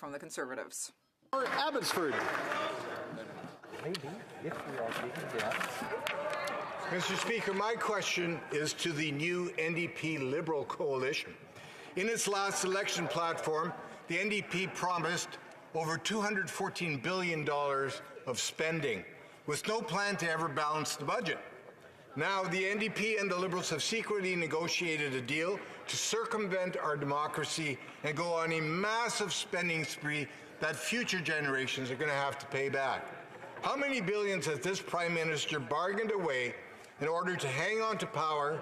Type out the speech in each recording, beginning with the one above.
from the Conservatives. Abbotsford. Maybe, if we are getting deaths. Mr. Speaker, my question is to the new NDP-Liberal coalition. In its last election platform, the NDP promised over $214 billion of spending, with no plan to ever balance the budget. Now, the NDP and the Liberals have secretly negotiated a deal to circumvent our democracy and go on a massive spending spree that future generations are going to have to pay back. How many billions has this Prime Minister bargained away in order to hang on to power,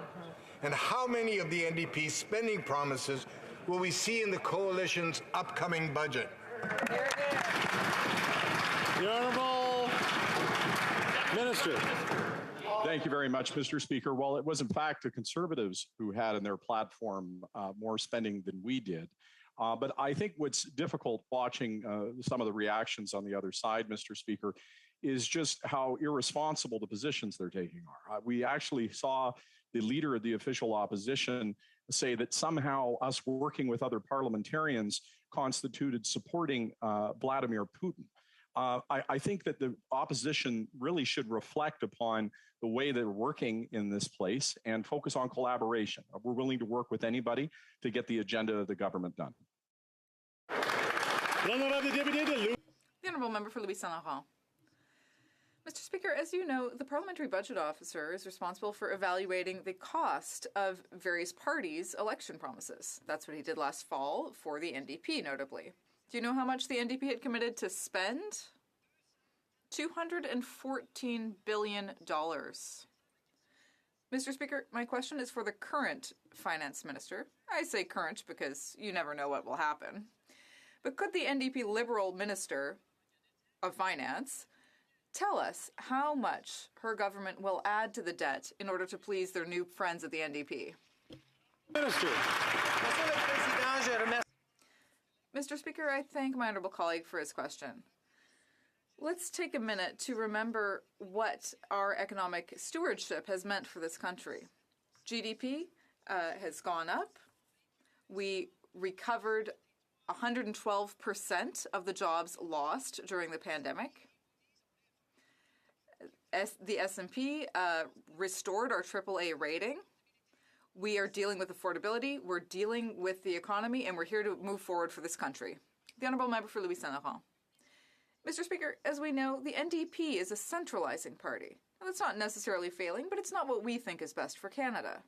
and how many of the NDP's spending promises will we see in the coalition's upcoming budget? The Honourable Minister. Thank you very much, Mr. Speaker. Well, it was in fact the Conservatives who had in their platform more spending than we did. But I think what's difficult watching some of the reactions on the other side, Mr. Speaker, is just how irresponsible the positions they're taking are. We actually saw the leader of the official opposition say that somehow us working with other parliamentarians constituted supporting Vladimir Putin. I think that the opposition really should reflect upon the way they're working in this place and focus on collaboration. We're willing to work with anybody to get the agenda of the government done. The Honourable Member for Louis Saint-Laurent. Mr. Speaker, as you know, the Parliamentary Budget Officer is responsible for evaluating the cost of various parties' election promises. That's what he did last fall for the NDP, notably. Do you know how much the NDP had committed to spend? $214 billion. Mr. Speaker, my question is for the current Finance Minister. I say current because you never know what will happen. But could the NDP-Liberal Minister of Finance tell us how much her government will add to the debt in order to please their new friends at the NDP? Minister. Mr. Speaker, I thank my honourable colleague for his question. Let's take a minute to remember what our economic stewardship has meant for this country. GDP has gone up. We recovered 112% of the jobs lost during the pandemic. The S&P restored our AAA rating. We are dealing with affordability, we're dealing with the economy, and we're here to move forward for this country. The Honourable Member for Louis Saint-Laurent. Mr. Speaker, as we know, the NDP is a centralizing party. Now, that's not necessarily failing, but it's not what we think is best for Canada.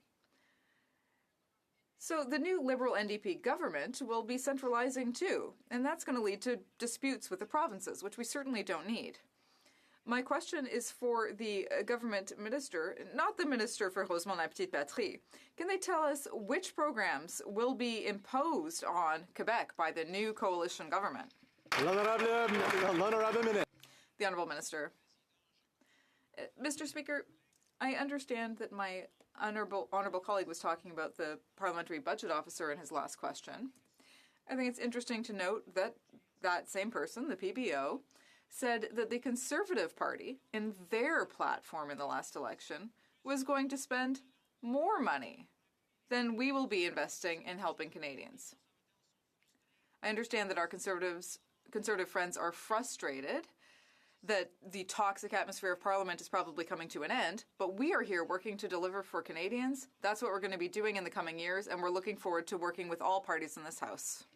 So the new Liberal NDP government will be centralizing too, and that's going to lead to disputes with the provinces, which we certainly don't need. My question is for the government minister, not the minister for Rosemont-la-Petite-Patrie. Can they tell us which programs will be imposed on Quebec by the new coalition government? The Honourable Minister. Mr. Speaker, I understand that my honourable colleague was talking about the Parliamentary Budget Officer in his last question. I think it's interesting to note that that same person, the PBO, said that the Conservative Party, in their platform in the last election, was going to spend more money than we will be investing in helping Canadians. I understand that our conservative friends are frustrated that the toxic atmosphere of Parliament is probably coming to an end, but we are here working to deliver for Canadians. That's what we're going to be doing in the coming years, and we're looking forward to working with all parties in this House.